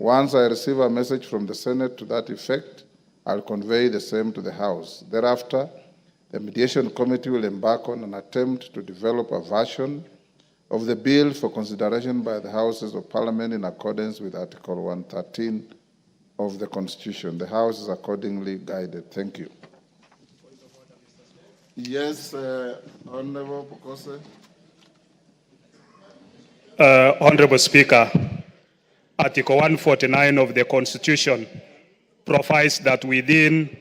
Once I receive a message from the Senate to that effect, I'll convey the same to the House. Thereafter, the Mediation Committee will embark on an attempt to develop a version of the bill for consideration by the Houses of Parliament in accordance with Article 113 of the Constitution. The House is accordingly guided. Thank you. Yes, Honorable Pokose. Honorable Speaker, Article 149 of the Constitution provides that within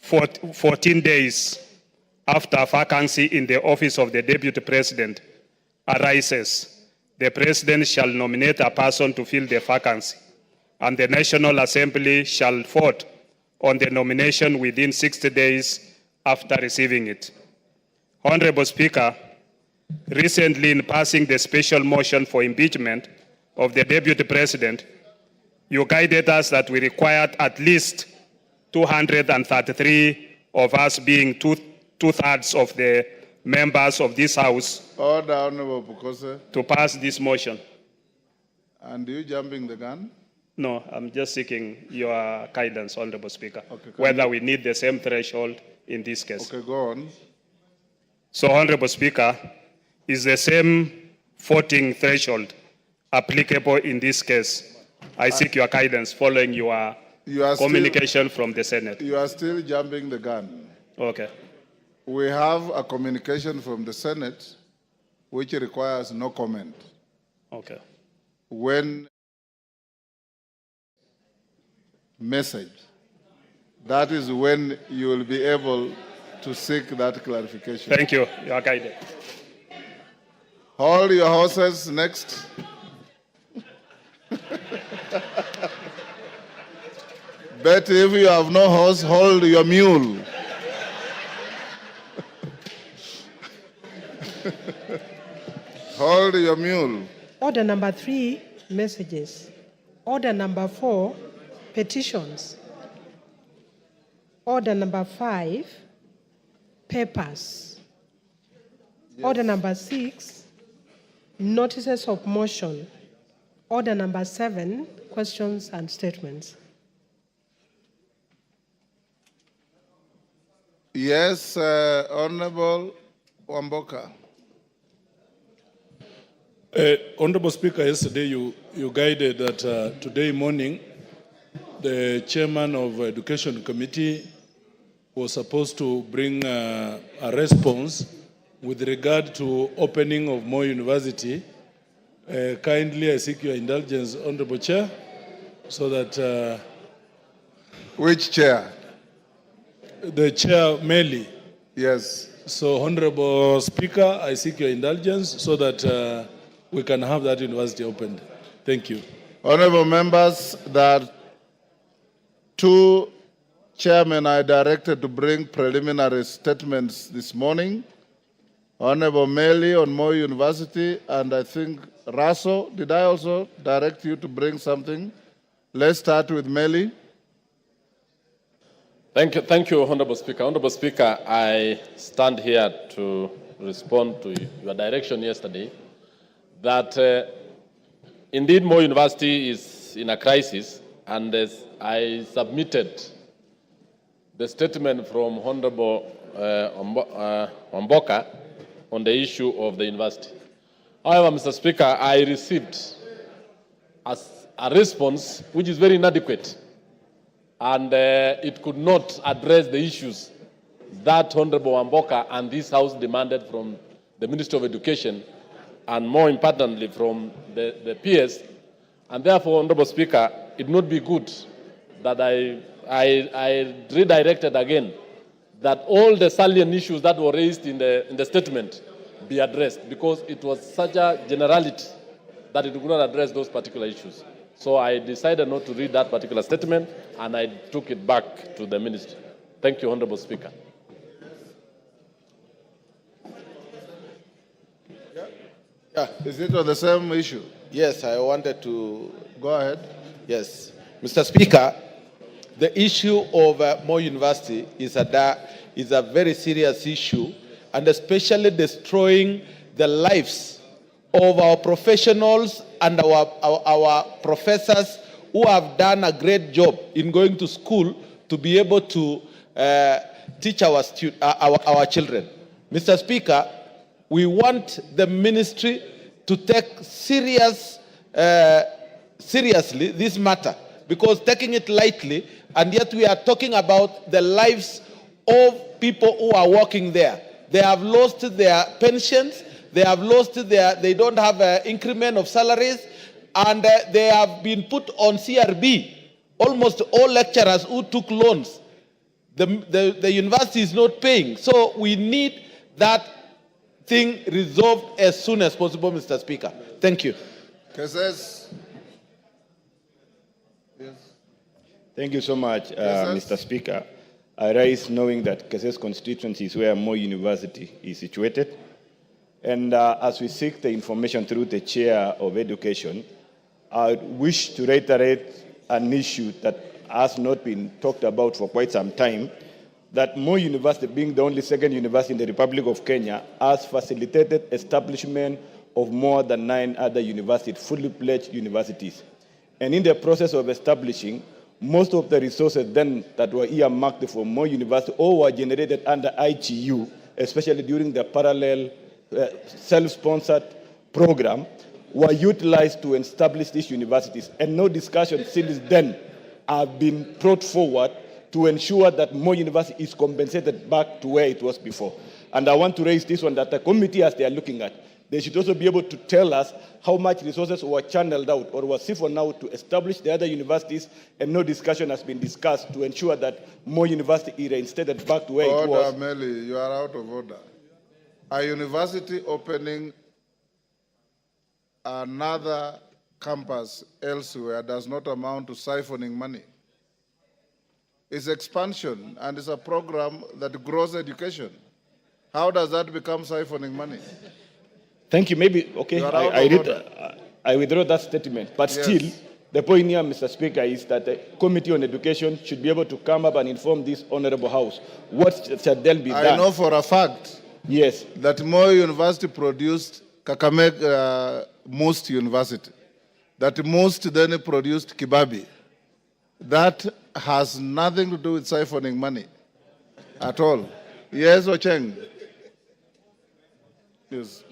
14 days after a vacancy in the office of the Deputy President arises, the President shall nominate a person to fill the vacancy, and the National Assembly shall vote on the nomination within 60 days after receiving it. Honorable Speaker, recently in passing the special motion for impeachment of the Deputy President, you guided us that we required at least 233 of us, being two-thirds of the members of this House, Order, Honorable Pokose. to pass this motion. And you jumping the gun? No, I'm just seeking your guidance, Honorable Speaker, Okay, whether we need the same threshold in this case. Okay, go on. So, Honorable Speaker, is the same voting threshold applicable in this case? I seek your guidance following your communication from the Senate. You are still jumping the gun. Okay. We have a communication from the Senate which requires no comment. Okay. When message, that is when you will be able to seek that clarification. Thank you. You are guided. Hold your horses. Next. Betty, if you have no horse, hold your mule. Hold your mule. Order number 3, messages. Order number 4, petitions. Order number 5, papers. Yes. Order number 6, notices of motion. Order number 7, questions and statements. Yes, Honorable Wamboka. Honorable Speaker, yesterday you guided that today morning the chairman of Education Committee was supposed to bring a response with regard to opening of Moi University. Kindly, I seek your indulgence, Honorable Chair, so that... Which chair? The chair, Meli. Yes. So, Honorable Speaker, I seek your indulgence so that we can have that university opened. Thank you. Honorable members, that 2 chairmen are directed to bring preliminary statements this morning. Honorable Meli on Moi University, and I think Raso, did I also direct you to bring something? Let's start with Meli. Thank you, Honorable Speaker. Honorable Speaker, I stand here to respond to your direction yesterday that indeed Moi University is in a crisis, and as I submitted the statement from Honorable Wamboka on the issue of the university. However, Mr. Speaker, I received a response which is very inadequate, and it could not address the issues that Honorable Wamboka and this House demanded from the Ministry of Education, and more importantly from the PS. And therefore, Honorable Speaker, it would not be good that I redirected again that all the salient issues that were raised in the statement be addressed, because it was such a generality that it could not address those particular issues. So I decided not to read that particular statement, and I took it back to the ministry. Thank you, Honorable Speaker. Yeah. Is it on the same issue? Yes, I wanted to... Go ahead. Yes. Mr. Speaker, the issue of Moi University is a very serious issue, and especially destroying the lives of our professionals and our professors who have done a great job in going to school to be able to teach our children. Mr. Speaker, we want the ministry to take seriously this matter, because taking it lightly, and yet we are talking about the lives of people who are working there. They have lost their pensions, they don't have an increment of salaries, and they have been put on CRB. Almost all lecturers who took loans, the university is not paying. So we need that thing resolved as soon as possible, Mr. Speaker. Thank you. Yes. Thank you so much, Mr. Speaker. I rise knowing that Keses constituency is where Moi University is situated. And as we seek the information through the Chair of Education, I wish to reiterate an issue that has not been talked about for quite some time, that Moi University, being the only second university in the Republic of Kenya, has facilitated establishment of more than 9 other universities, fully pledged universities. And in the process of establishing, most of the resources then that were earmarked for Moi University or were generated under IGU, especially during the parallel self-sponsored program, were utilized to establish these universities. And no discussion since then have been brought forward to ensure that Moi University is compensated back to where it was before. And I want to raise this one, that the committee, as they are looking at, they should also be able to tell us how much resources were channeled out or were siphoned out to establish the other universities, and no discussion has been discussed to ensure that Moi University is reinstated back to where it was. Order, Meli, you are out of order. A university opening another campus elsewhere does not amount to siphoning money. It's expansion, and it's a program that grows education. How does that become siphoning money? Thank you. Maybe, okay, I withdraw that statement. But Yes. still, the point here, Mr. Speaker, is that the Committee on Education should be able to come up and inform this Honorable House what shall then be done. I know for a fact Yes. that Moi University produced Kakamega Most University. That Most then produced Kibabi. That has nothing to do with siphoning money at all. Yes, Ocheng? Yes.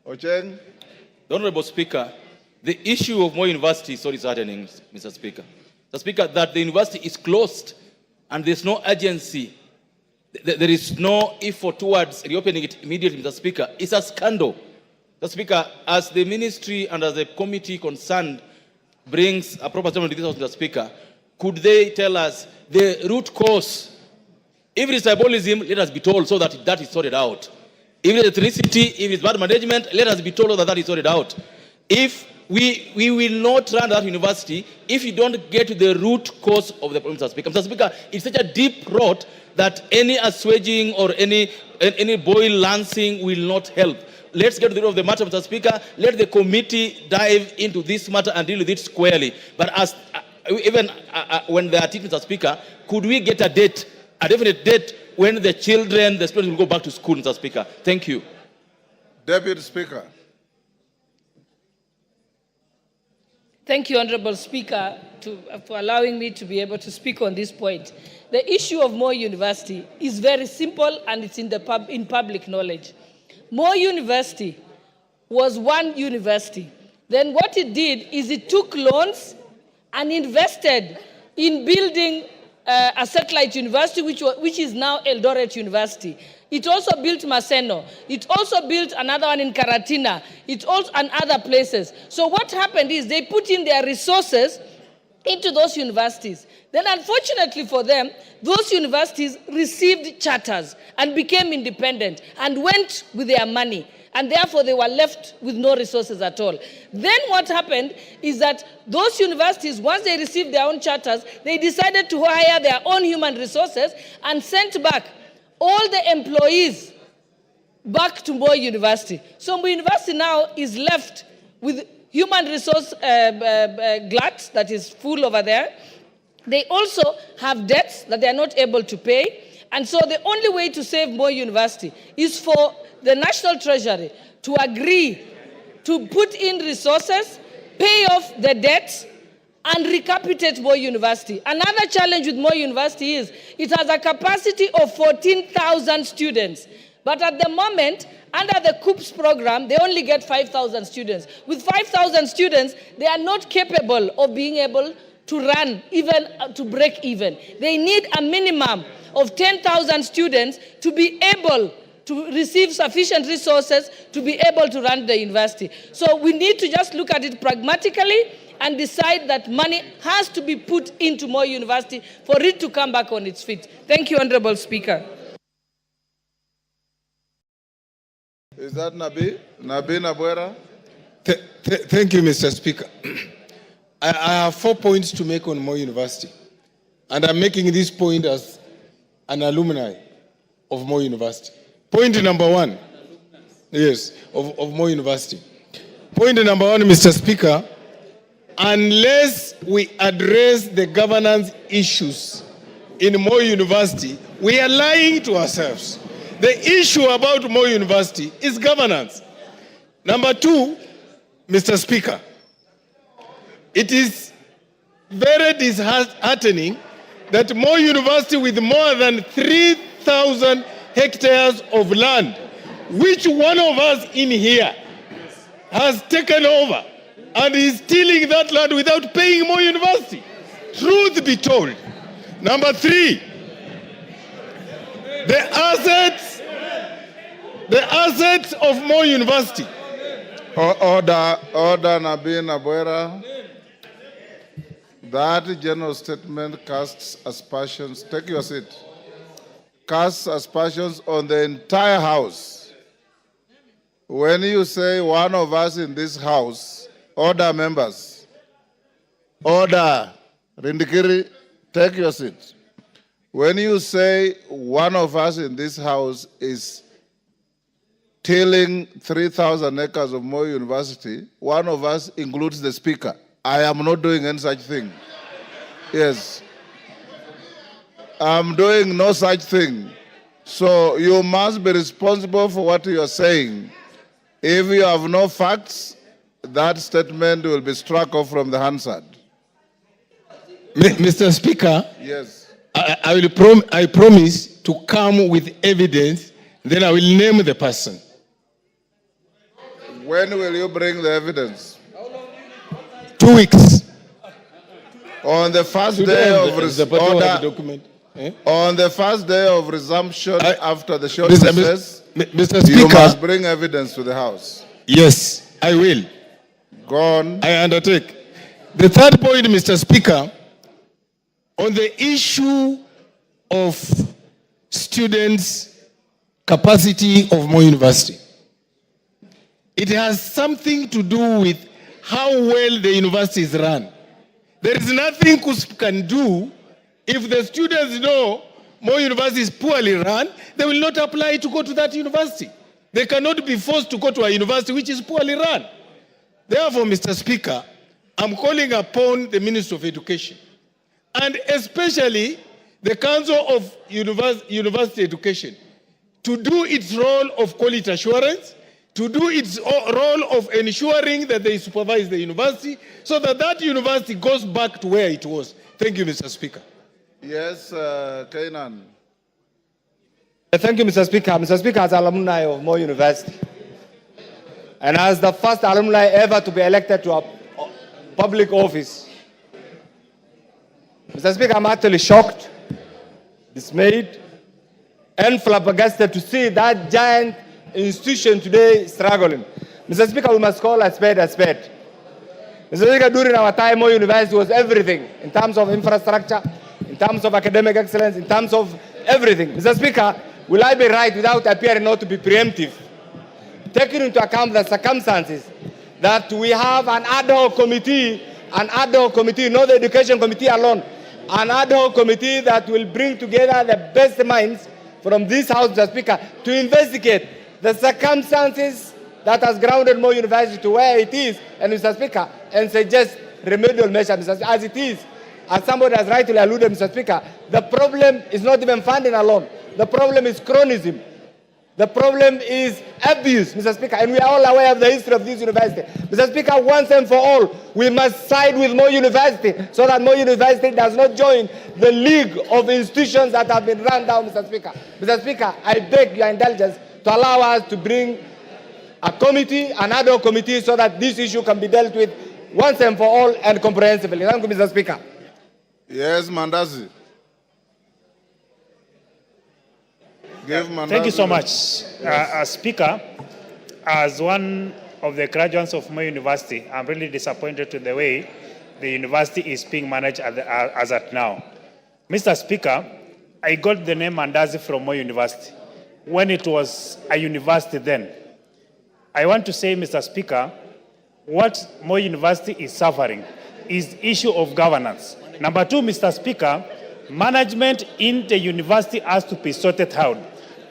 Ocheng? The Honorable Speaker, the issue of Moi University is already happening, Mr. Speaker. Mr. Speaker, that the university is closed and there's no urgency, there is no effort towards reopening it immediately, Mr. Speaker, it's a scandal. Mr. Speaker, as the ministry and as the committee concerned brings a proper statement to this House, Mr. Speaker, could they tell us the root cause? If it is tribalism, let us be told so that that is sorted out. If it is ethnicity, if it's bad management, let us be told that that is sorted out. If we will not run that university if you don't get to the root cause of the problem, Mr. Speaker. Mr. Speaker, it's such a deep rot that any assuaging or any boil lancing will not help. Let's get to the root of the matter, Mr. Speaker. Let the committee dive into this matter and deal with it squarely. But as when they are teaching, Mr. Speaker, could we get a date, a definite date, when the children, the students will go back to school, Mr. Speaker? Thank you. Deputy Speaker. Thank you, Honorable Speaker, for allowing me to be able to speak on this point. The issue of Moi University is very simple, and it's in public knowledge. Moi University was one university. Then what it did is it took loans and invested in building a satellite university, which is now Eldoret University. It also built Maseno. It also built another one in Karatina. It also and other places. So what happened is they put in their resources into those universities. Then unfortunately for them, those universities received charters and became independent and went with their money. And therefore they were left with no resources at all. Then what happened is that those universities, once they received their own charters, they decided to hire their own human resources and sent back all the employees back to Moi University. So Moi University now is left with human resource glut that is full over there. They also have debts that they are not able to pay. And so the only way to save Moi University is for the National Treasury to agree to put in resources pay off the debt, and recapitate Moi University. Another challenge with Moi University is it has a capacity of 14,000 students. But at the moment, under the COOPS program, they only get 5,000 students. With 5,000 students, they are not capable of being able to run, even to break even. They need a minimum of 10,000 students to be able to receive sufficient resources to be able to run the university. So we need to just look at it pragmatically and decide that money has to be put into Moi University for it to come back on its feet. Thank you, Honorable Speaker. Is that Nabi? Nabi Nabwera? Thank you, Mr. Speaker. I have 4 points to make on Moi University. And I'm making this point as an alumni of Moi University. Point number 1. Yes, of Moi University. Point number 1, Mr. Speaker, unless we address the governance issues in Moi University, we are lying to ourselves. The issue about Moi University is governance. Number 2, Mr. Speaker, it is very disheartening that Moi University, with more than 3,000 hectares of land, which one of us in here has taken over and is stealing that land without paying Moi University. Truth be told. Number 3, the assets of Moi University. Order, Nabi Nabwera. That general statement casts aspersions. Take your seat. Casts aspersions on the entire House. When you say one of us in this House, order, members. Order. Rindikiri, take your seat. When you say one of us in this House is tilling 3,000 acres of Moi University, one of us includes the Speaker. I am not doing any such thing. Yes. I'm doing no such thing. So you must be responsible for what you are saying. If you have no facts, that statement will be struck off from the Hansard. Mr. Speaker, yes. I promise to come with evidence, then I will name the person. When will you bring the evidence? 2 weeks. On the first day of on the first day of resumption after the short recess, Mr. Speaker, you must bring evidence to the House. Yes, I will. Go on. I undertake. The third point, Mr. Speaker, on the issue of students' capacity of Moi University. It has something to do with how well the university is run. There is nothing KUSP can do. If the students know Moi University is poorly run, they will not apply to go to that university. They cannot be forced to go to a university which is poorly run. Therefore, Mr. Speaker, I'm calling upon the Minister of Education, and especially the Council of University Education, to do its role of quality assurance, to do its role of ensuring that they supervise the university so that that university goes back to where it was. Thank you, Mr. Speaker. Yes, Kainan. Thank you, Mr. Speaker. Mr. Speaker, as alumni of Moi University, and as the first alumni ever to be elected to a public office, Mr. Speaker, I'm actually shocked, dismayed, and flabbergasted to see that giant institution today struggling. Mr. Speaker, we must call a spade a spade. Mr. Speaker, during our time, Moi University was everything in terms of infrastructure, in terms of academic excellence, in terms of everything. Mr. Speaker, will I be right without appearing not to be preemptive? Taking into account the circumstances that we have an ad hoc committee, not the education committee alone, an ad hoc committee that will bring together the best minds from this House, Mr. Speaker, to investigate the circumstances that has grounded Moi University to where it is, and Mr. Speaker, and suggest remedial measures, as it is. As somebody has rightly alluded, Mr. Speaker, the problem is not even funding alone. The problem is chronism. The problem is abuse, Mr. Speaker, and we are all aware of the history of this university. Mr. Speaker, once and for all, we must side with Moi University so that Moi University does not join the league of institutions that have been run down, Mr. Speaker. Mr. Speaker, I beg your indulgence to allow us to bring a committee, an ad hoc committee, so that this issue can be dealt with once and for all and comprehensively. Thank you, Mr. Speaker. Yes, Mandazi. Thank you so much. Speaker, as one of the graduates of Moi University, I'm really disappointed with the way the university is being managed as at now. Mr. Speaker, I got the name Mandazi from Moi University when it was a university then. I want to say, Mr. Speaker, what Moi University is suffering is issue of governance. Number two, Mr. Speaker, management in the university has to be sorted out.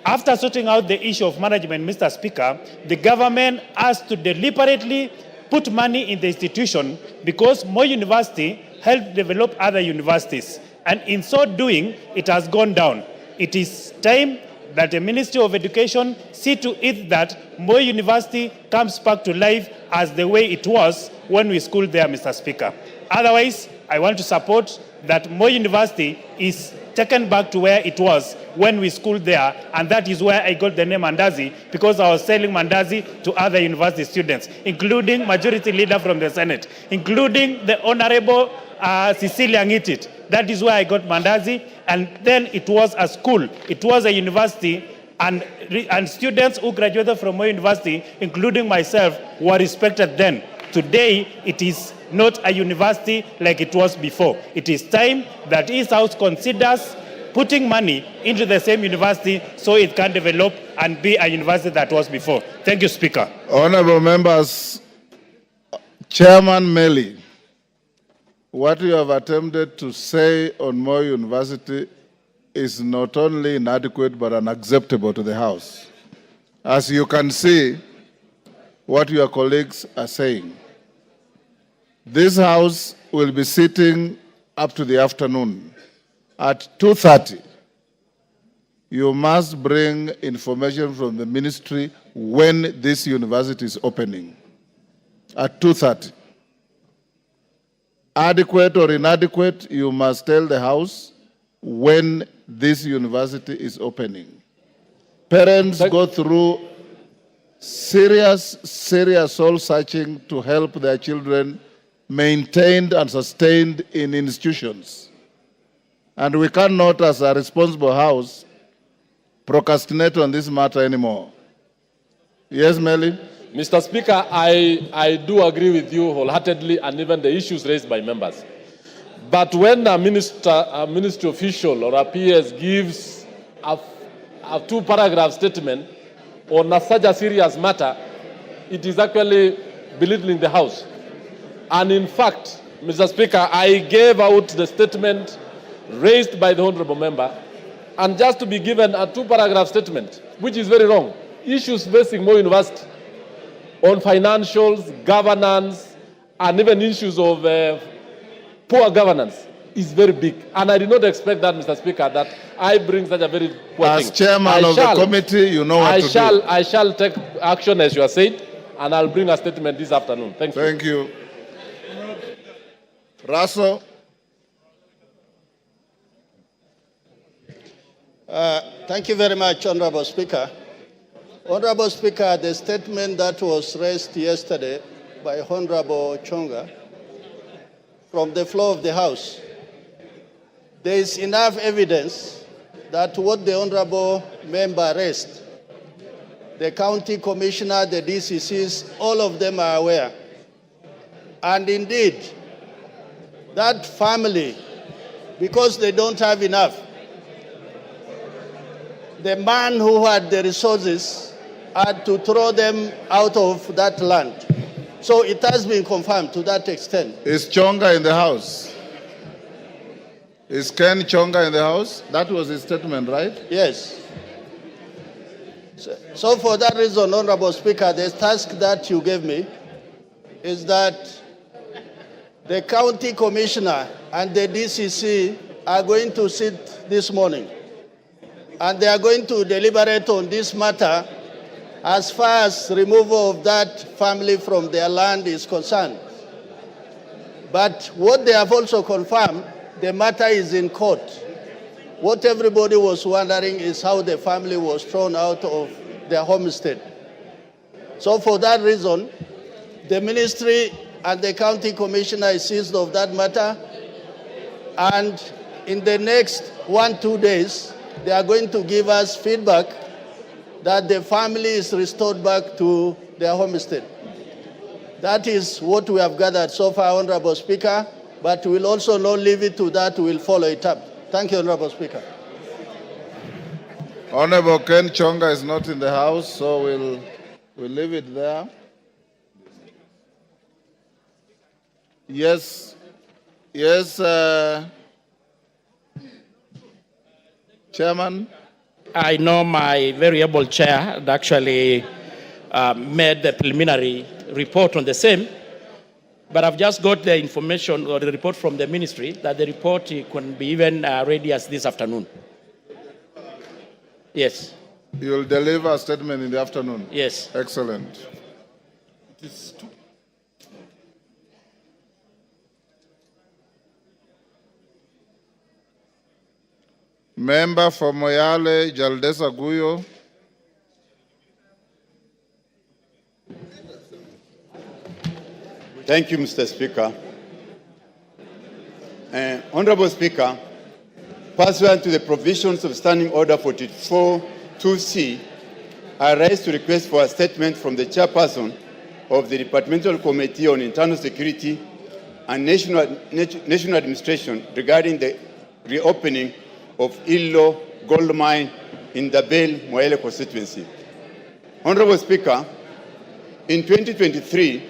After sorting out the issue of management, Mr. Speaker, the government has to deliberately put money in the institution because Moi University helped develop other universities. And in so doing, it has gone down. It is time that the Ministry of Education see to it that Moi University comes back to life as the way it was when we schooled there, Mr. Speaker. Otherwise, I want to support that Moi University is taken back to where it was when we schooled there, and that is where I got the name Mandazi, because I was selling Mandazi to other university students, including Majority Leader from the Senate, including the Honorable Cecilia Ngitit. That is where I got Mandazi, and then it was a school, it was a university, and students who graduated from Moi University, including myself, were respected then. Today, it is not a university like it was before. It is time that East House considers putting money into the same university so it can develop and be a university that was before. Thank you, Speaker. Honorable members, Chairman Meli, what you have attempted to say on Moi University is not only inadequate but unacceptable to the House. As you can see, what your colleagues are saying. This House will be sitting up to the afternoon. At 2:30, you must bring information from the ministry when this university is opening. At 2:30. Adequate or inadequate, you must tell the House when this university is opening. Parents go through serious soul searching to help their children maintained and sustained in institutions. And we cannot, as a responsible House, procrastinate on this matter anymore. Yes, Meli? Mr. Speaker, I do agree with you wholeheartedly, and even the issues raised by members. But when a ministry official or a PS gives a two-paragraph statement on such a serious matter, it is actually belittling the House. And in fact, Mr. Speaker, I gave out the statement raised by the honorable member, and just to be given a two-paragraph statement, which is very wrong. Issues facing Moi University on financials, governance, and even issues of poor governance is very big. And I did not expect that, Mr. Speaker, that I bring such a very poor thing. As chairman of the committee, you know what to do. I shall take action, as you have said, and I'll bring a statement this afternoon. Thank you. Thank you. Russell. Thank you very much, Honorable Speaker. Honorable Speaker, the statement that was raised yesterday by Honorable Chonga from the floor of the House, there is enough evidence that what the Honorable member raised, the county commissioner, the DCCs, all of them are aware. And indeed, that family, because they don't have enough, the man who had the resources had to throw them out of that land. So it has been confirmed to that extent. Is Chonga in the House? Is Ken Chonga in the House? That was his statement, right? Yes. So for that reason, Honorable Speaker, the task that you gave me is that the county commissioner and the DCC are going to sit this morning and they are going to deliberate on this matter as far as removal of that family from their land is concerned. But what they have also confirmed, the matter is in court. What everybody was wondering is how the family was thrown out of their homestead. So for that reason, the ministry and the county commissioner is seized of that matter, and in the next 1-2 days, they are going to give us feedback that the family is restored back to their homestead. That is what we have gathered so far, Honorable Speaker, but we'll also not leave it to that, we'll follow it up. Thank you, Honorable Speaker. Honorable Ken Chonga is not in the house, so we'll leave it there. Yes, Chairman. I know my very able chair had actually made the preliminary report on the same, but I've just got the information or the report from the ministry that the report can be even ready as this afternoon. Yes. You'll deliver a statement in the afternoon? Yes. Excellent. Member for Moyale, Jaldesa Guyo. Thank you, Mr. Speaker. Honorable Speaker, pursuant to the provisions of Standing Order 44-2C, I rise to request for a statement from the chairperson of the Departmental Committee on Internal Security and National Administration regarding the reopening of Illo Gold Mine in the Bel Moyale constituency. Honorable Speaker, in 2023,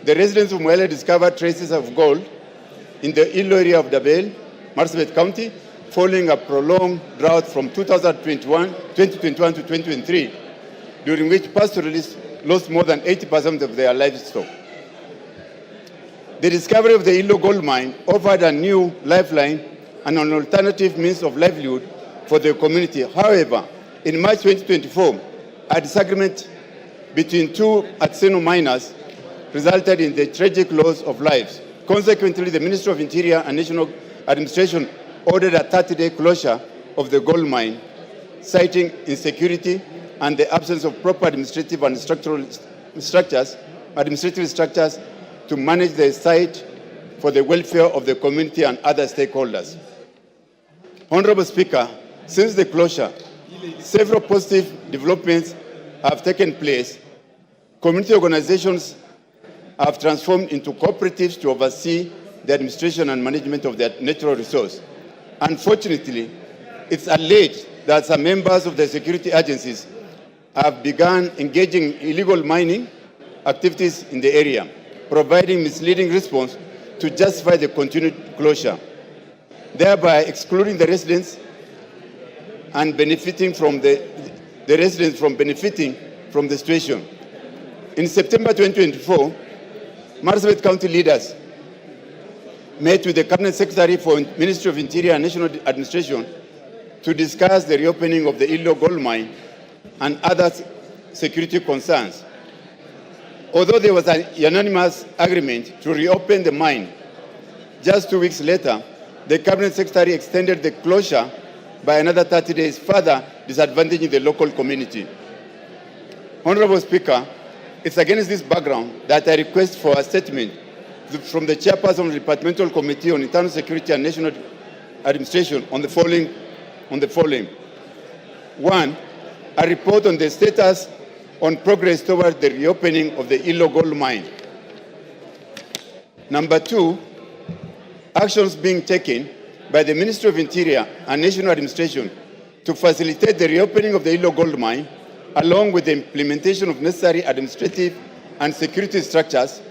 the residents of Moyale discovered traces of gold in the Illo area of Dabel, Marsabit County, following a prolonged drought from 2021 to 2023, during which pastoralists lost more than 80% of their livestock. The discovery of the Illo gold mine offered a new lifeline and an alternative means of livelihood for the community. However, in March 2024, a disagreement between two artisanal miners resulted in the tragic loss of lives. Consequently, the Ministry of Interior and National Administration ordered a 30-day closure of the gold mine, citing insecurity and the absence of proper administrative and administrative structures to manage the site for the welfare of the community and other stakeholders. Honorable Speaker, since the closure, several positive developments have taken place. Community organizations have transformed into cooperatives to oversee the administration and management of their natural resource. Unfortunately, it's alleged that some members of the security agencies have begun engaging in illegal mining activities in the area, providing misleading response to justify the continued closure, thereby excluding the residents and benefiting from the residents from benefiting from the situation. In September 2024, Marsabit County leaders met with the Cabinet Secretary for Ministry of Interior and National Administration to discuss the reopening of the Illo gold mine and other security concerns. Although there was an unanimous agreement to reopen the mine, just 2 weeks later, the Cabinet Secretary extended the closure by another 30 days, further disadvantaging the local community. Honorable Speaker, it's against this background that I request for a statement from the chairperson of the Departmental Committee on Internal Security and National Administration on the following. 1, a report on the status on progress toward the reopening of the Illo gold mine. Number 2, actions being taken by the Ministry of Interior and National Administration to facilitate the reopening of the Illo gold mine, along with the implementation of necessary administrative and security structures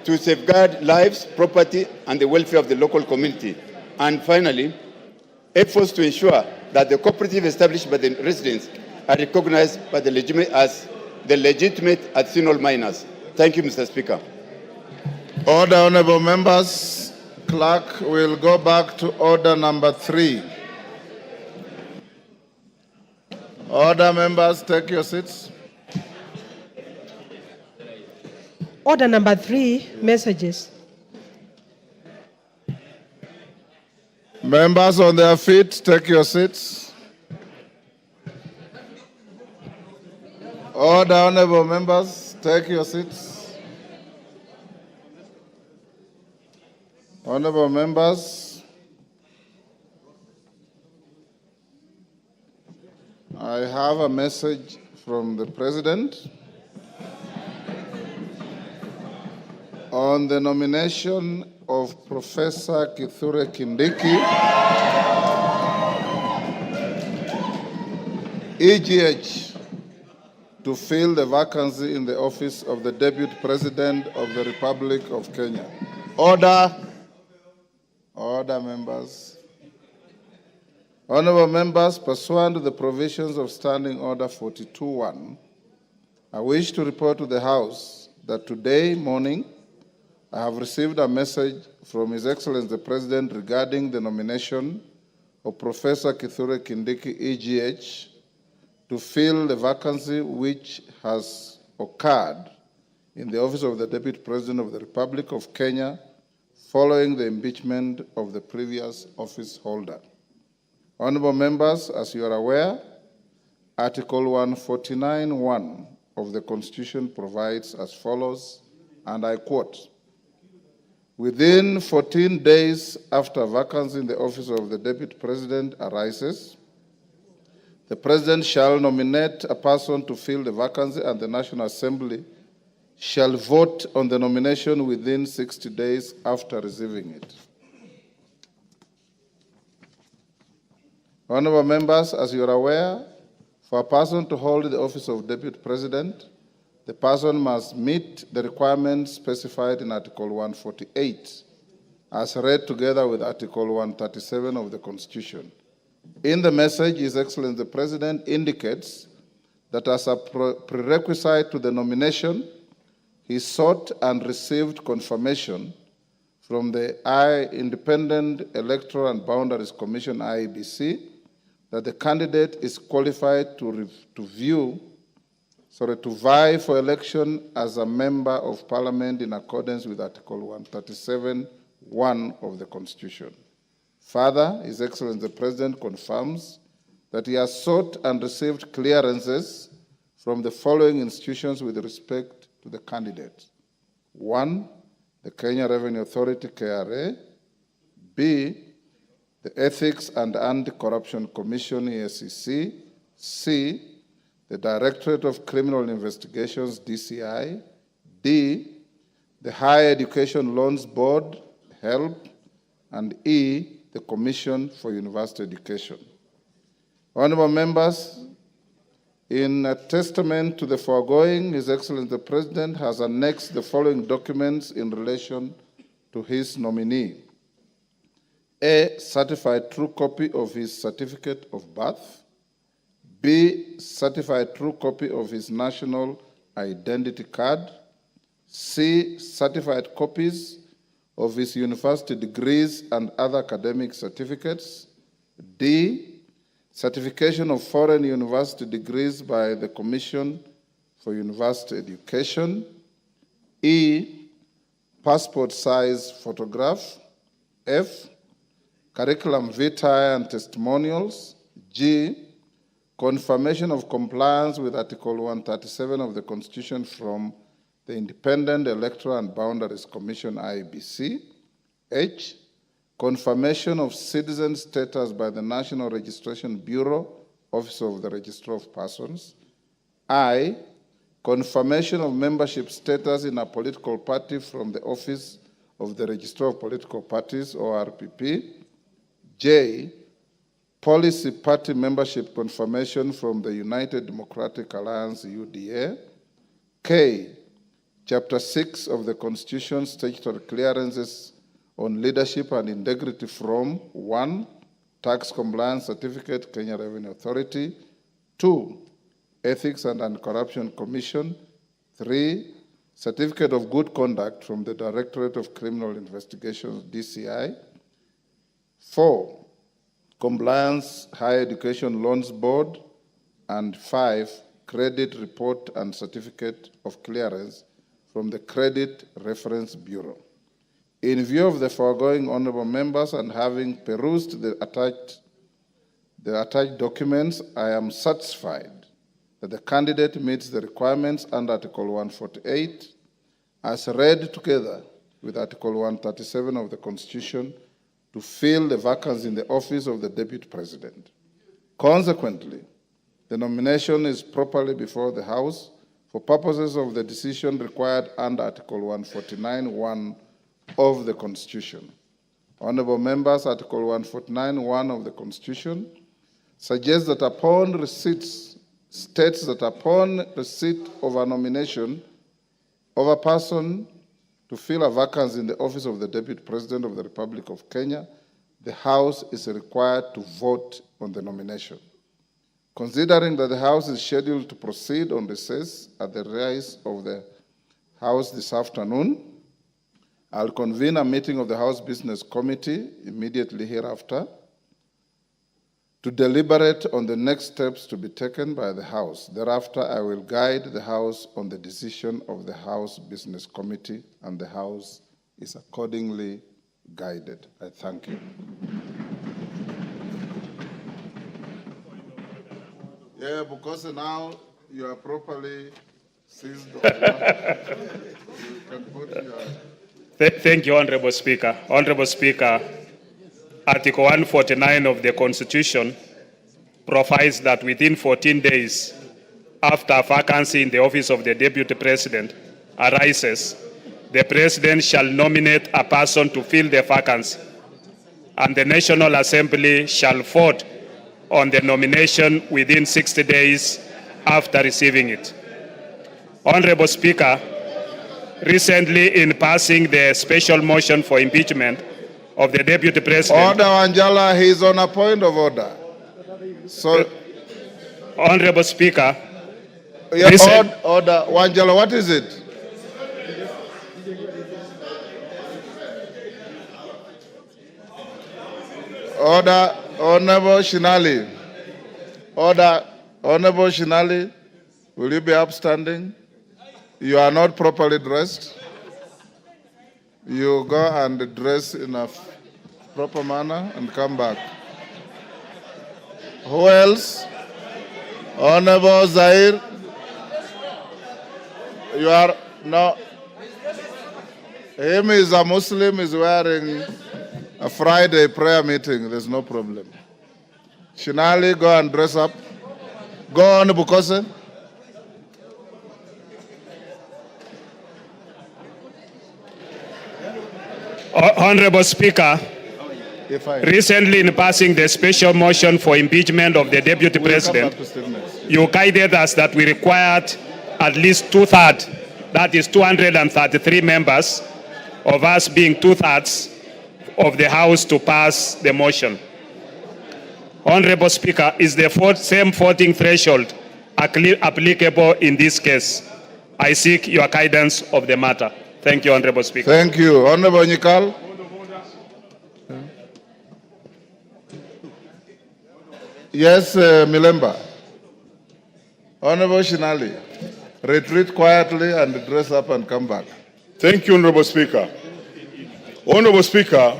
to safeguard lives, property, and the welfare of the local community. And finally, efforts to ensure that the cooperative established by the residents are recognized by the as the legitimate artisanal miners. Thank you, Mr. Speaker. Order, honorable members. Clerk will go back to order number 3. Order, members, take your seats. Order number 3, messages. Members on their feet, take your seats. Order, honorable members, take your seats. Honorable members, I have a message from the President on the nomination of Professor Kithure Kindiki, EGH, to fill the vacancy in the office of the Deputy President of the Republic of Kenya. Order. Order, members. Honorable members, pursuant to the provisions of Standing Order 42.1, I wish to report to the House that today morning I have received a message from His Excellency the President regarding the nomination of Professor Kithure Kindiki, EGH, to fill the vacancy which has occurred in the office of the Deputy President of the Republic of Kenya following the impeachment of the previous office holder. Honorable members, as you are aware, Article 149(1) of the Constitution provides as follows, and I quote, "Within 14 days after vacancy in the office of the Deputy President arises, the President shall nominate a person to fill the vacancy, and the National Assembly shall vote on the nomination within 60 days after receiving it." Honorable members, as you are aware, for a person to hold the office of Deputy President, the person must meet the requirements specified in Article 148, as read together with Article 137 of the Constitution. In the message, His Excellency the President indicates that as a prerequisite to the nomination, he sought and received confirmation from the Independent Electoral and Boundaries Commission, IEBC, that the candidate is qualified to vie for election as a member of Parliament in accordance with Article 137(1) of the Constitution. Further, His Excellency the President confirms that he has sought and received clearances from the following institutions with respect to the candidate. 1, the Kenya Revenue Authority, KRA. B, the Ethics and Anti-Corruption Commission, EACC. C, the Directorate of Criminal Investigations, DCI. D, the Higher Education Loans Board, HELP. And E, the Commission for University Education. Honorable members, in a testament to the foregoing, His Excellency the President has annexed the following documents in relation to his nominee. A, certified true copy of his certificate of birth. B, certified true copy of his national identity card. C, certified copies of his university degrees and other academic certificates. D, certification of foreign university degrees by the Commission for University Education. E, passport size photograph. F, curriculum vitae and testimonials. G, confirmation of compliance with Article 137 of the Constitution from the Independent Electoral and Boundaries Commission, IEBC. H, confirmation of citizen status by the National Registration Bureau, Office of the Registrar of Persons. I, confirmation of membership status in a political party from the Office of the Registrar of Political Parties, ORPP. J, policy party membership confirmation from the United Democratic Alliance, UDA. K, Chapter 6 of the Constitution, statutory clearances on leadership and integrity from 1, tax compliance certificate, Kenya Revenue Authority. 2, Ethics and Anti-Corruption Commission. 3, certificate of good conduct from the Directorate of Criminal Investigations, DCI. 4, Compliance Higher Education Loans Board, and 5, credit report and certificate of clearance from the Credit Reference Bureau. In view of the foregoing, honorable members, and having perused the attached documents, I am satisfied that the candidate meets the requirements under Article 148 as read together with Article 137 of the Constitution to fill the vacancy in the office of the Deputy President. Consequently, the nomination is properly before the House for purposes of the decision required under Article 149(1) of the Constitution. Honorable members, Article 149(1) of the Constitution suggests that states that upon receipt of a nomination of a person to fill a vacancy in the office of the Deputy President of the Republic of Kenya, the House is required to vote on the nomination. Considering that the House is scheduled to proceed on recess at the rise of the House this afternoon, I'll convene a meeting of the House Business Committee immediately hereafter to deliberate on the next steps to be taken by the House. Thereafter, I will guide the House on the decision of the House Business Committee, and the House is accordingly guided. I thank you. Yeah, because now you are properly seized. You can put your... Thank you, Honorable Speaker. Honorable Speaker, Article 149 of the Constitution provides that within 14 days after a vacancy in the office of the Deputy President arises, the President shall nominate a person to fill the vacancy, and the National Assembly shall vote on the nomination within 60 days after receiving it. Honorable Speaker, recently in passing the special motion for impeachment of the Deputy President... Order, Wanjala, he is on a point of order. So, Honorable Speaker... Yeah, order, Wanjala, what is it? Order, Honorable Shinali. Order, Honorable Shinali, will you be upstanding? You are not properly dressed. You go and dress in a proper manner and come back. Who else? Honorable Zahir. You are no. Him is a Muslim, is wearing a Friday prayer meeting. There's no problem. Shinali, go and dress up. Go on, Bukose. Honorable Speaker, recently in passing the special motion for impeachment of the Deputy President, you guided us that we required at least 2/3, that is 233 members, of us being 2/3 of the House to pass the motion. Honorable Speaker, is the same voting threshold applicable in this case? I seek your guidance of the matter. Thank you, Honorable Speaker. Thank you. Honorable Nyikal. Yes, Milemba. Honorable Shinali, retreat quietly and dress up and come back. Thank you, Honorable Speaker. Honorable Speaker,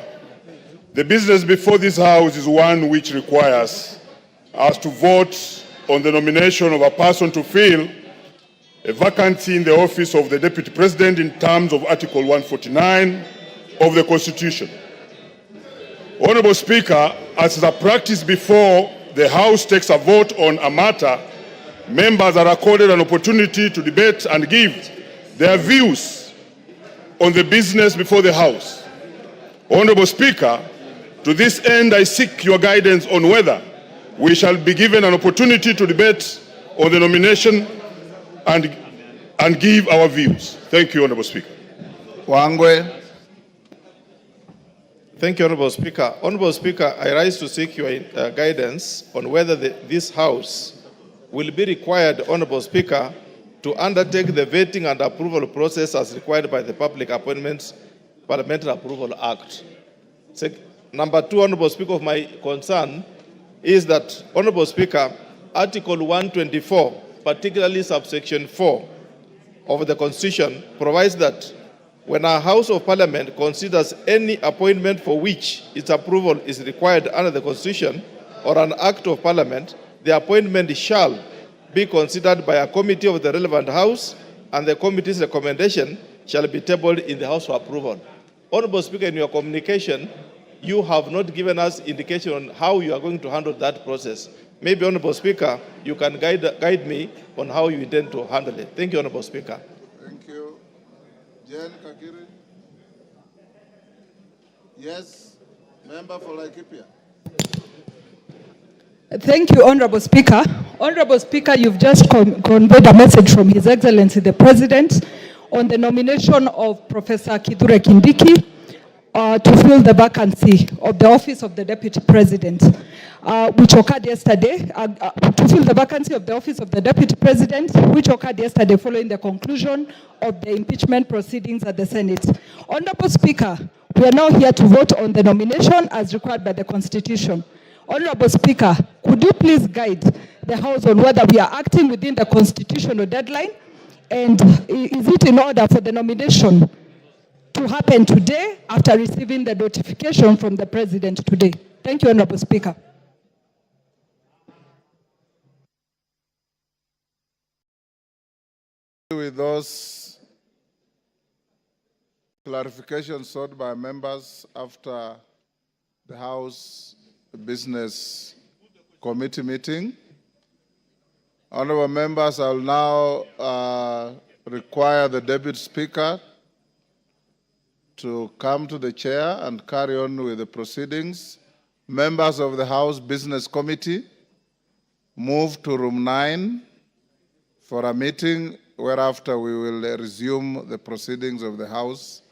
the business before this House is one which requires us to vote on the nomination of a person to fill a vacancy in the office of the Deputy President in terms of Article 149 of the Constitution. Honorable Speaker, as is a practice before the House takes a vote on a matter, members are accorded an opportunity to debate and give their views on the business before the House. Honorable Speaker, to this end, I seek your guidance on whether we shall be given an opportunity to debate on the nomination and give our views. Thank you, Honorable Speaker. Wangwe. Thank you, Honorable Speaker. Honorable Speaker, I rise to seek your guidance on whether this House will be required, Honorable Speaker, to undertake the vetting and approval process as required by the Public Appointments Parliamentary Approval Act. Number two, Honorable Speaker, of my concern is that, Honorable Speaker, Article 124, particularly subsection 4 of the Constitution, provides that when a House of Parliament considers any appointment for which its approval is required under the Constitution or an Act of Parliament, the appointment shall be considered by a committee of the relevant House, and the committee's recommendation shall be tabled in the House for approval. Honorable Speaker, in your communication, you have not given us indication on how you are going to handle that process. Maybe, Honorable Speaker, you can guide me on how you intend to handle it. Thank you, Honorable Speaker. Thank you. Jen Kakiri? Yes. Member for Laikipia. Thank you, Honorable Speaker. Honorable Speaker, you've just conveyed a message from His Excellency the President on the nomination of Professor Kithure Kindiki to fill the vacancy of the office of the Deputy President, which occurred yesterday, to fill the vacancy of the office of the Deputy President, which occurred yesterday following the conclusion of the impeachment proceedings at the Senate. Honorable Speaker, we are now here to vote on the nomination as required by the Constitution. Honorable Speaker, could you please guide the House on whether we are acting within the constitutional deadline, and is it in order for the nomination to happen today after receiving the notification from the President today? Thank you, Honorable Speaker. With those clarifications sought by members after the House Business Committee meeting, honorable members, I will now require the Deputy Speaker to come to the chair and carry on with the proceedings. Members of the House Business Committee, move to room 9 for a meeting, whereafter we will resume the proceedings of the House.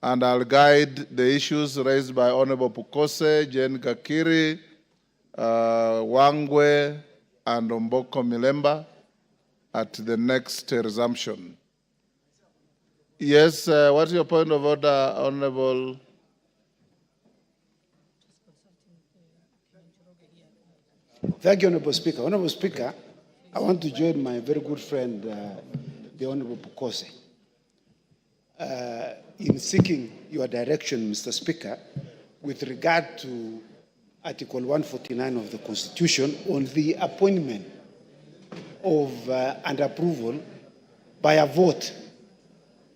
And I'll guide the issues raised by Honorable Pukose, Jen Kakiri, Wangwe, and Omboko Milemba at the next resumption. Yes, what's your point of order, Honorable? Thank you, Honorable Speaker. Honorable Speaker, I want to join my very good friend, the Honorable Pukose, in seeking your direction, Mr. Speaker, with regard to Article 149 of the Constitution on the appointment of and approval by a vote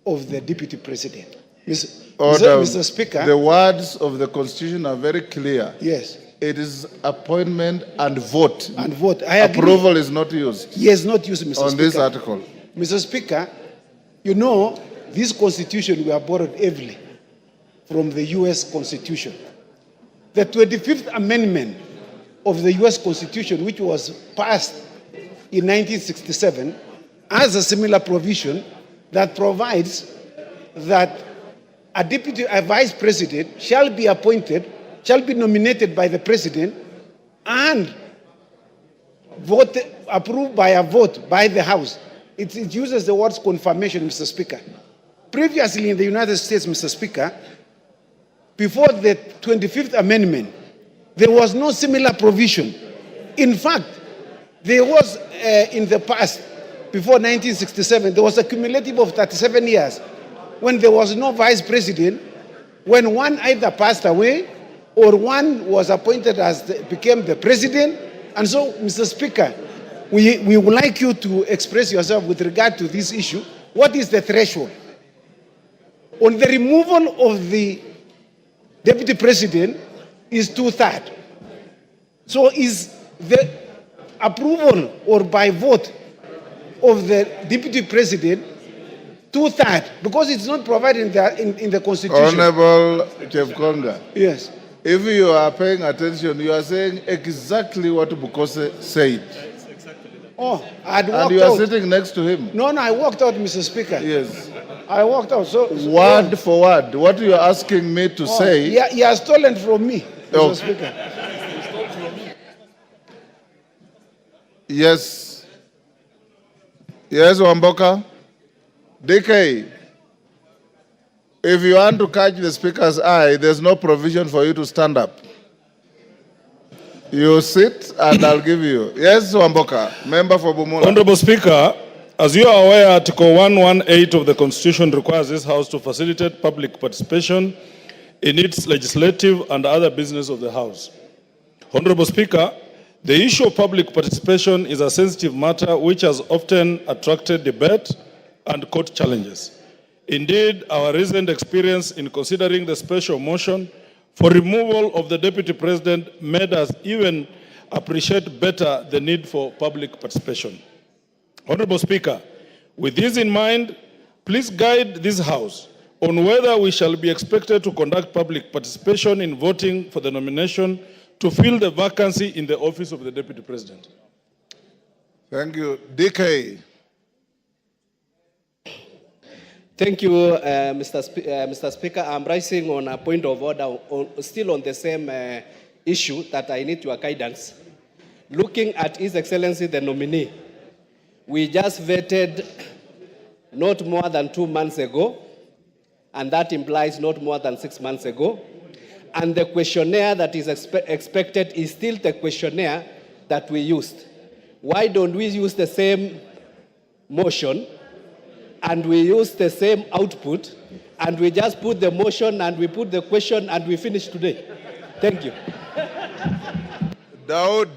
of the Deputy President. Mr. Speaker. The words of the Constitution are very clear. Yes. It is appointment and vote. And vote. I agree. Approval is not used. Yes, not used, Mr. Speaker. On this article. Mr. Speaker, you know, this Constitution we are borrowed heavily from the U.S. Constitution. The 25th Amendment of the U.S. Constitution, which was passed in 1967, has a similar provision that provides that a vice president shall be appointed, shall be nominated by the president and approved by a vote by the House. It uses the words confirmation, Mr. Speaker. Previously in the United States, Mr. Speaker, before the 25th Amendment, there was no similar provision. In fact, there was, in the past, before 1967, there was a cumulative of 37 years when there was no vice president, when one either passed away or one was appointed as became the president. And so, Mr. Speaker, we would like you to express yourself with regard to this issue. What is the threshold? On the removal of the deputy president is 2/3. So is the approval or by vote of the deputy president 2/3? Because it's not provided in the Constitution. Honorable Chepkonga. Yes. If you are paying attention, you are saying exactly what Bukose said. Oh, I'd walked out. And you are sitting next to him. No, I walked out, Mr. Speaker. Yes. I walked out. So word for word, what you are asking me to say. He has stolen from me, Mr. Speaker. Yes. Yes, Wamboka. DK, if you want to catch the Speaker's eye, there's no provision for you to stand up. You sit and I'll give you. Yes, Wamboka, member for Bumula. Honorable Speaker, as you are aware, Article 118 of the Constitution requires this House to facilitate public participation in its legislative and other business of the House. Honorable Speaker, the issue of public participation is a sensitive matter which has often attracted debate and court challenges. Indeed, our recent experience in considering the special motion for removal of the Deputy President made us even appreciate better the need for public participation. Honorable Speaker, with this in mind, please guide this House on whether we shall be expected to conduct public participation in voting for the nomination to fill the vacancy in the office of the Deputy President. Thank you. DK. Thank you, Mr. Speaker. I'm rising on a point of order, still on the same issue that I need your guidance. Looking at His Excellency the nominee, we just vetted not more than 2 months ago, and that implies not more than 6 months ago. And the questionnaire that is expected is still the questionnaire that we used. Why don't we use the same motion and we use the same output and we just put the motion and we put the question and we finish today? Thank you. Daud.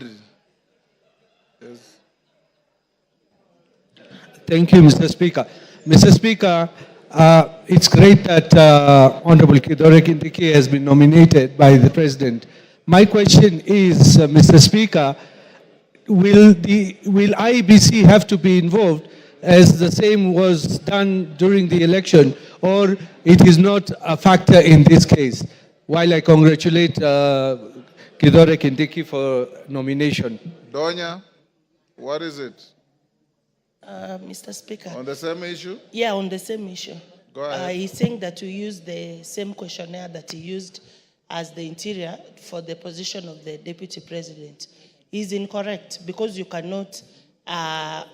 Yes. Thank you, Mr. Speaker. Mr. Speaker, it's great that Honorable Kithure Kindiki has been nominated by the President. My question is, Mr. Speaker, will IEBC have to be involved as the same was done during the election, or it is not a factor in this case? While I congratulate Kithure Kindiki for nomination. Donya, what is it? Mr. Speaker. On the same issue? Yeah, on the same issue. Go ahead. He's saying that we use the same questionnaire that he used as the interior for the position of the Deputy President. He's incorrect because you cannot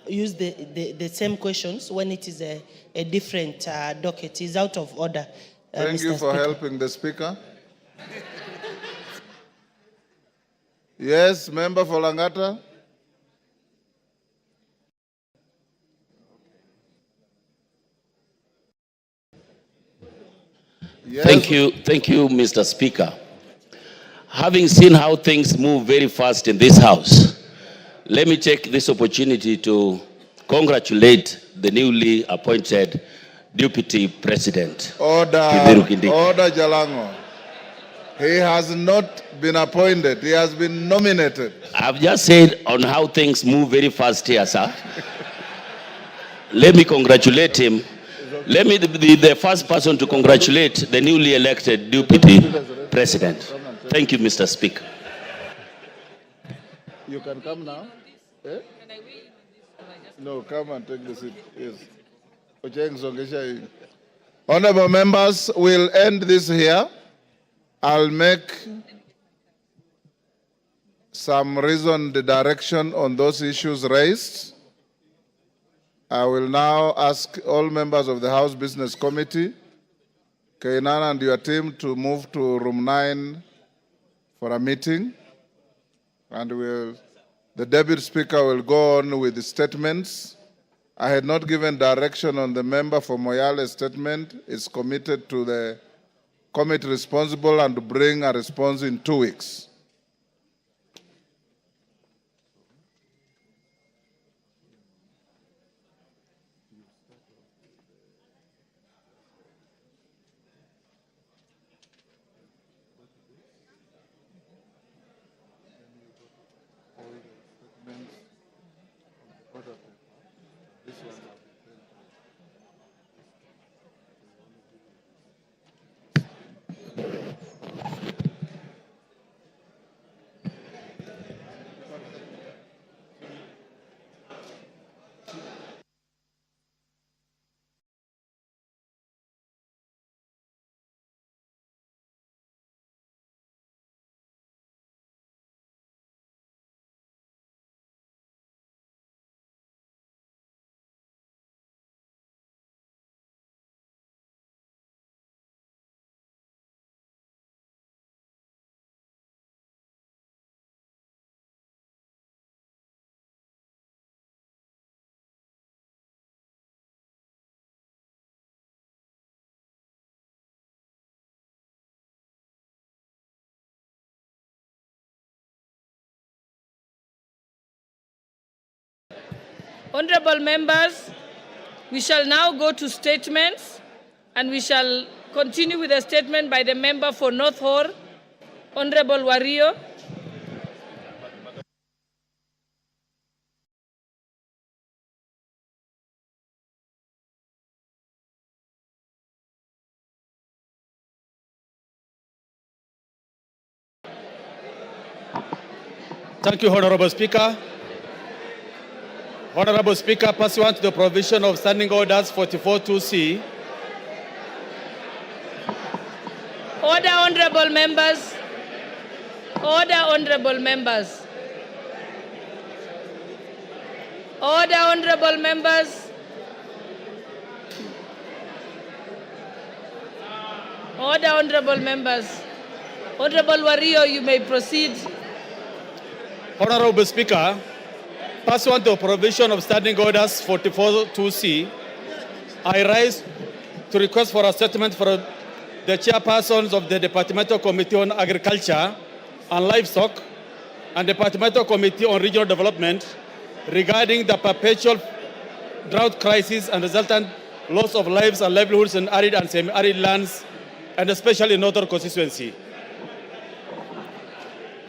use the same questions when it is a different docket. He's out of order. Thank Mr. you for Speaker. helping the Speaker. Yes, member for Langata. Yes. Thank you, Mr. Speaker. Having seen how things move very fast in this House, let me take this opportunity to congratulate the newly appointed Deputy President. Order, Order Jalango. He has not been appointed, he has been nominated. I've just said on how things move very fast here, sir. Let me congratulate him. Let me be the first person to congratulate the newly elected Deputy President. Thank you, Mr. Speaker. You can come now. Eh? No, come and take the seat. Yes. Honorable members, we'll end this here. I'll make some reasoned direction on those issues raised. I will now ask all members of the House Business Committee, Kainan and your team, to move to room 9 for a meeting. And the Deputy Speaker will go on with the statements. I had not given direction on the member for Moyale's statement. It's committed to the committee responsible and to bring a response in 2 weeks. Honorable members, we shall now go to statements, and we shall continue with a statement by the member for North Horr, Honorable Wario. Thank you, Honorable Speaker. Honorable Speaker, pursuant to the provision of Standing Orders 44.2c. Order, honorable members. Order, honorable members. Order, honorable members. Order, honorable members. Honorable Wario, you may proceed. Honorable Speaker, pursuant to the provision of Standing Orders 44.2c, I rise to request for a statement for the chairpersons of the Departmental Committee on Agriculture and Livestock and Departmental Committee on Regional Development regarding the perpetual drought crisis and resultant loss of lives and livelihoods in arid and semi-arid lands, and especially in Northern constituency.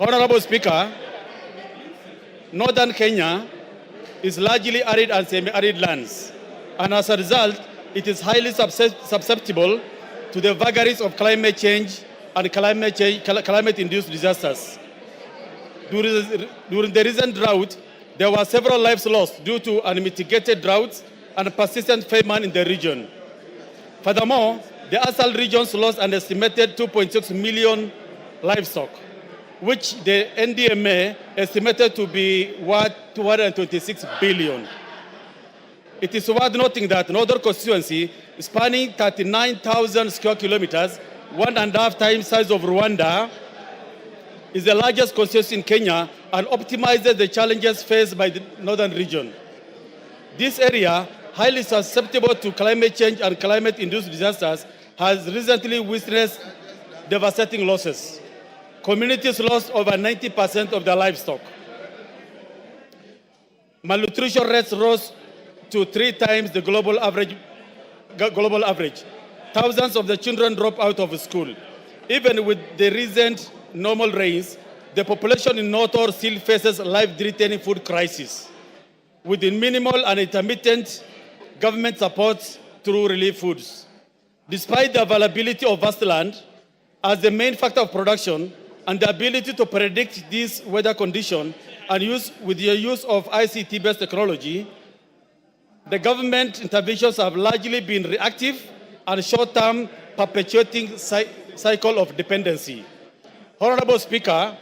Honorable Speaker, Northern Kenya is largely arid and semi-arid lands, and as a result, it is highly susceptible to the vagaries of climate change and climate-induced disasters. During the recent drought, there were several lives lost due to unmitigated droughts and persistent famine in the region. Furthermore, the ASAL regions lost an estimated 2.6 million livestock, which the NDMA estimated to be worth 226 billion. It is worth noting that Northern constituency, spanning 39,000 square kilometers, 1.5 times size of Rwanda, is the largest constituency in Kenya and optimizes the challenges faced by the northern region. This area, highly susceptible to climate change and climate-induced disasters, has recently witnessed devastating losses. Communities lost over 90% of their livestock. Malnutrition rates rose to 3 times the global average. Thousands of the children drop out of school. Even with the recent normal rains, the population in North Horr still faces life-threatening food crisis, with minimal and intermittent government support through relief foods. Despite the availability of vast land as the main factor of production and the ability to predict these weather conditions and with the use of ICT-based technology, the government interventions have largely been reactive and short-term, perpetuating cycle of dependency. Honorable Speaker,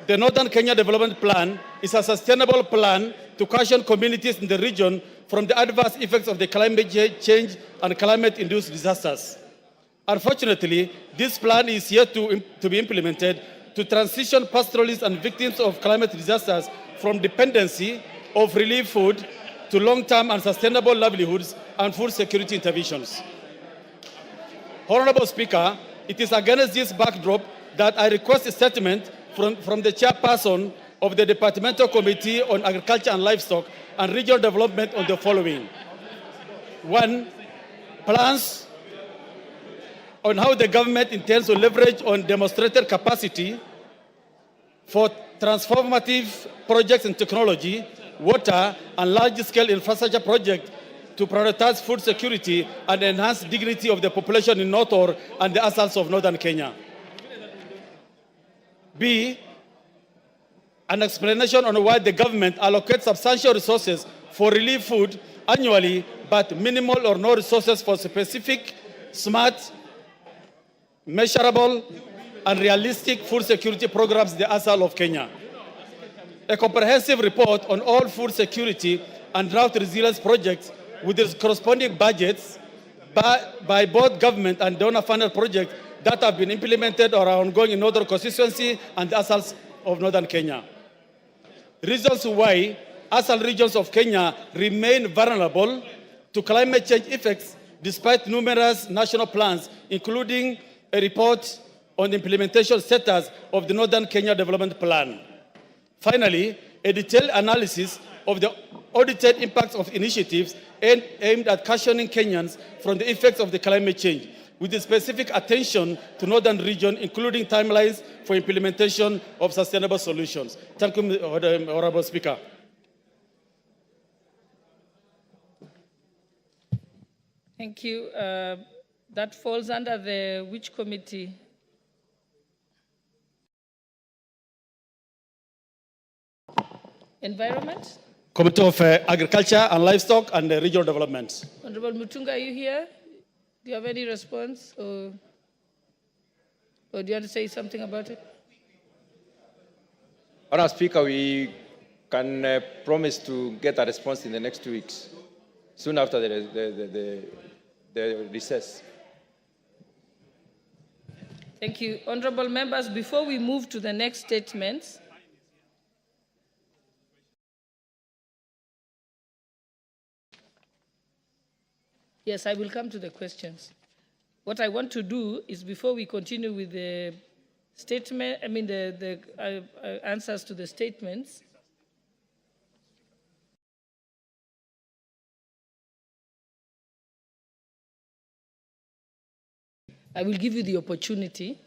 the Northern Kenya Development Plan is a sustainable plan to cushion communities in the region from the adverse effects of the climate change and climate-induced disasters. Unfortunately, this plan is yet to be implemented to transition pastoralists and victims of climate disasters from dependency of relief food to long-term and sustainable livelihoods and food security interventions. Honorable Speaker, it is against this backdrop that I request a statement from the chairperson of the Departmental Committee on Agriculture and Livestock and Regional Development on the following. 1, plans on how the government intends to leverage on demonstrated capacity for transformative projects in technology, water, and large-scale infrastructure projects to prioritize food security and enhance dignity of the population in North Horr and the ASALs of Northern Kenya. B, an explanation on why the government allocates substantial resources for relief food annually, but minimal or no resources for specific, smart, measurable, and realistic food security programs in the ASAL of Kenya. A comprehensive report on all food security and drought resilience projects with its corresponding budgets by both government and donor-funded projects that have been implemented or are ongoing in Northern constituency and the ASALs of Northern Kenya. Reasons why ASAL regions of Kenya remain vulnerable to climate change effects despite numerous national plans, including a report on the implementation status of the Northern Kenya Development Plan. Finally, a detailed analysis of the audited impacts of initiatives aimed at cushioning Kenyans from the effects of the climate change, with a specific attention to northern region, including timelines for implementation of sustainable solutions. Thank you, Honorable Speaker. Thank you. That falls under the which committee? Environment? Committee of Agriculture and Livestock and Regional Development. Honorable Mutunga, are you here? Do you have any response? Or do you want to say something about it? Honourable Speaker, we can promise to get a response in the next 2 weeks, soon after the recess. Thank you. Honorable members, before we move to the next statements, yes, I will come to the questions. What I want to do is, before we continue with the statement, the answers to the statements, I will give you the opportunity.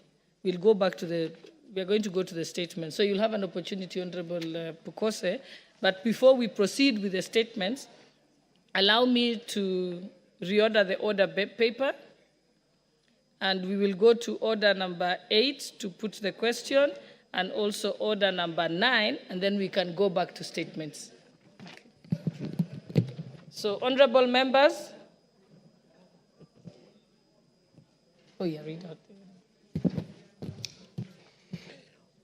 We'll go back to we are going to go to the statement. So you'll have an opportunity, Honorable Pukose. But before we proceed with the statements, allow me to reorder the order paper. And we will go to order number 8 to put the question, and also order number 9, and then we can go back to statements. Okay. So, honorable members. Oh, yeah, read out.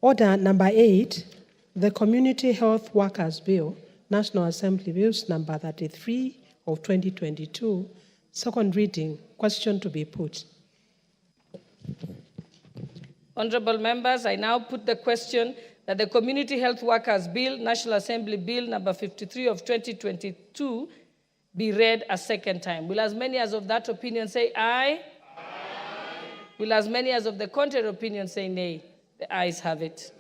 Order number 8, the Community Health Workers Bill, National Assembly Bills number 33 of 2022, second reading, question to be put. Honorable members, I now put the question that the Community Health Workers Bill, National Assembly Bill number 53 of 2022, be read a second time. Will as many as of that opinion say aye? Aye. Will as many as of the contrary opinion say nay? The ayes have it.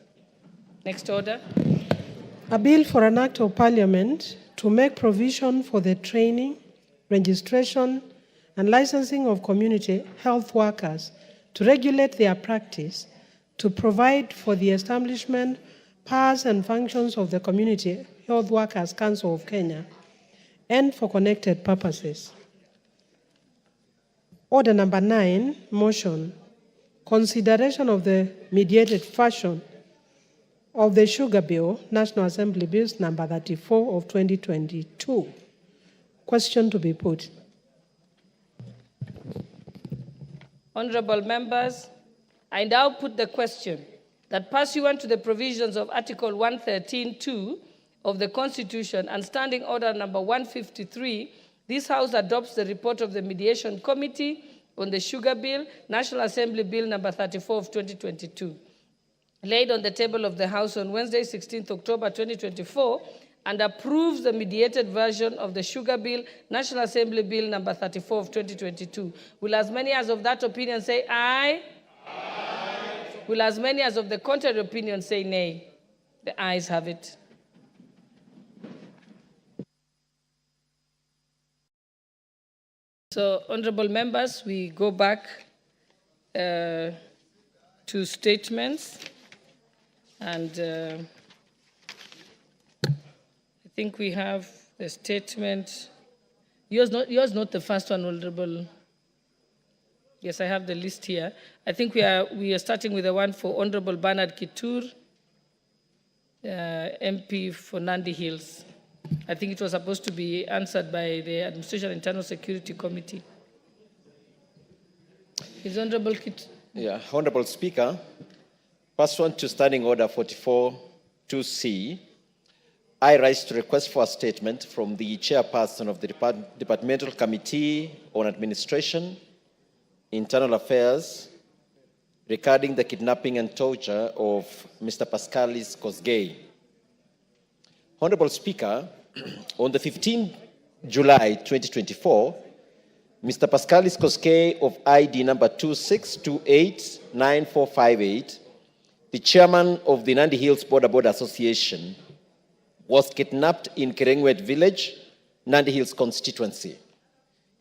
Next order. A bill for an act of Parliament to make provision for the training, registration, and licensing of community health workers, to regulate their practice, to provide for the establishment, powers and functions of the Community Health Workers Council of Kenya, and for connected purposes. Order number 9, motion, consideration of the mediated version of the Sugar Bill, National Assembly Bills number 34 of 2022. Question to be put. Honorable members, I now put the question that pursuant to the provisions of Article 113(2) of the Constitution and Standing Order number 153, this House adopts the report of the Mediation Committee on the Sugar Bill, National Assembly Bill number 34 of 2022, laid on the table of the House on Wednesday, 16th October 2024, and approves the mediated version of the Sugar Bill, National Assembly Bill number 34 of 2022. Will as many as of that opinion say aye? Aye. Will as many as of the contrary opinion say nay? The ayes have it. So, honorable members, we go back to statements, and I think we have the statement. Yours not the first one, Honorable. Yes, I have the list here. I think we are starting with the one for Honorable Bernard Kitur, MP for Nandi Hills. I think it was supposed to be answered by the Administration and Internal Security Committee. Is Honorable Kitur? Yeah, Honorable Speaker, pursuant to Standing Order 44(2)C, I rise to request for a statement from the chairperson of the Departmental Committee on Administration, Internal Affairs, regarding the kidnapping and torture of Mr. Pascalis Kosgei. Honorable Speaker, on the 15th July 2024, Mr. Pascalis Kosgei of ID number 26289458, the chairman of the Nandi Hills Border Association, was kidnapped in Kerengwet village, Nandi Hills constituency.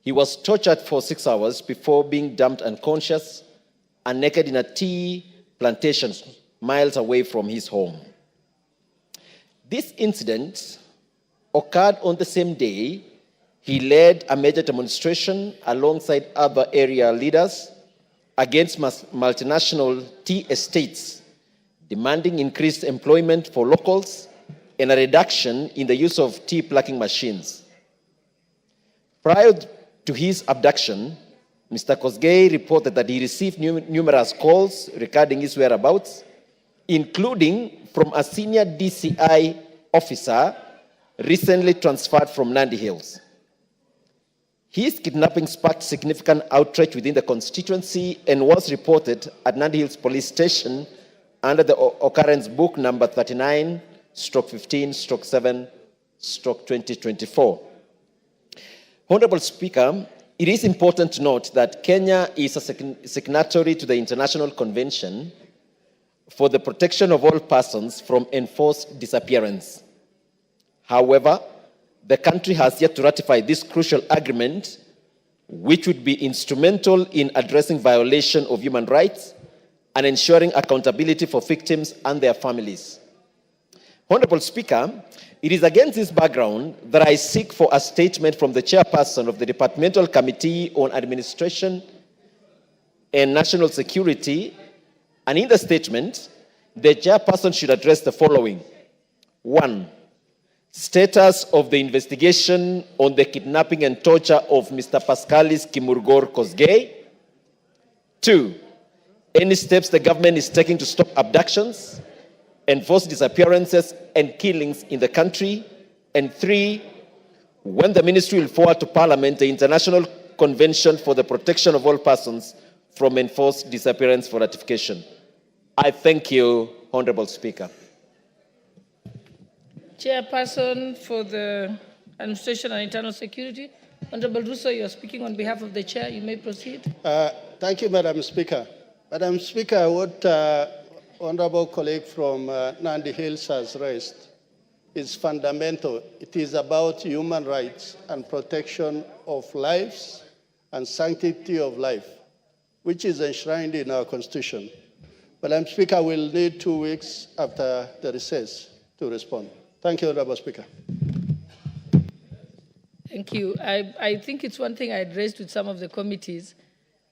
He was tortured for 6 hours before being dumped unconscious and naked in a tea plantation miles away from his home. This incident occurred on the same day he led a major demonstration alongside other area leaders against multinational tea estates, demanding increased employment for locals and a reduction in the use of tea plucking machines. Prior to his abduction, Mr. Kosgei reported that he received numerous calls regarding his whereabouts, including from a senior DCI officer recently transferred from Nandi Hills. His kidnapping sparked significant outrage within the constituency and was reported at Nandi Hills Police Station under the occurrence book number 39/15/7/2024. Honorable Speaker, it is important to note that Kenya is a signatory to the International Convention for the Protection of All Persons from Enforced Disappearance. However, the country has yet to ratify this crucial agreement, which would be instrumental in addressing violation of human rights and ensuring accountability for victims and their families. Honorable Speaker, it is against this background that I seek for a statement from the chairperson of the Departmental Committee on Administration and National Security, and in the statement, the chairperson should address the following. 1. Status of the investigation on the kidnapping and torture of Mr. Pascalis Kimurgor Kosgei. 2. Any steps the government is taking to stop abductions, enforced disappearances, and killings in the country. And 3. When the ministry will forward to Parliament the International Convention for the Protection of All Persons from Enforced Disappearance for ratification. I thank you, Honorable Speaker. Chairperson for the Administration and Internal Security, Honorable Russo, you are speaking on behalf of the chair. You may proceed. Thank you, Madam Speaker. Madam Speaker, what honorable colleague from Nandi Hills has raised is fundamental. It is about human rights and protection of lives and sanctity of life, which is enshrined in our Constitution. Madam Speaker, we'll need 2 weeks after the recess to respond. Thank you, Honorable Speaker. Thank you. I think it's one thing I had raised with some of the committees.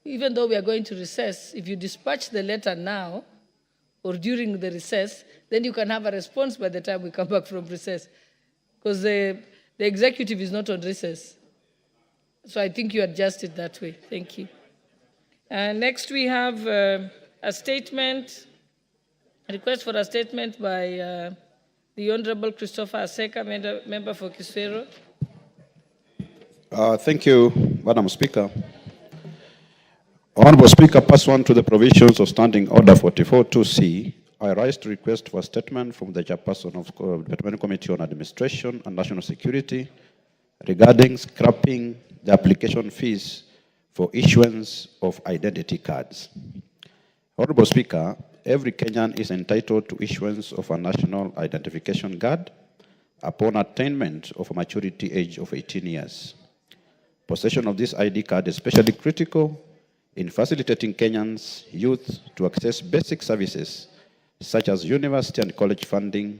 Even though we are going to recess, if you dispatch the letter now or during the recess, then you can have a response by the time we come back from recess. Because the executive is not on recess. So I think you adjust it that way. Thank you. Next we have a statement, a request for a statement by the Honorable Christopher Aseka, member for Kiswero. Thank you, Madam Speaker. Honorable Speaker, pursuant to the provisions of Standing Order 44.2c, I rise to request for a statement from the chairperson of the Departmental Committee on Administration and National Security regarding scrapping the application fees for issuance of identity cards. Honorable Speaker, every Kenyan is entitled to issuance of a national identification card upon attainment of a maturity age of 18 years. Possession of this ID card is especially critical in facilitating Kenyans' youth to access basic services such as university and college funding,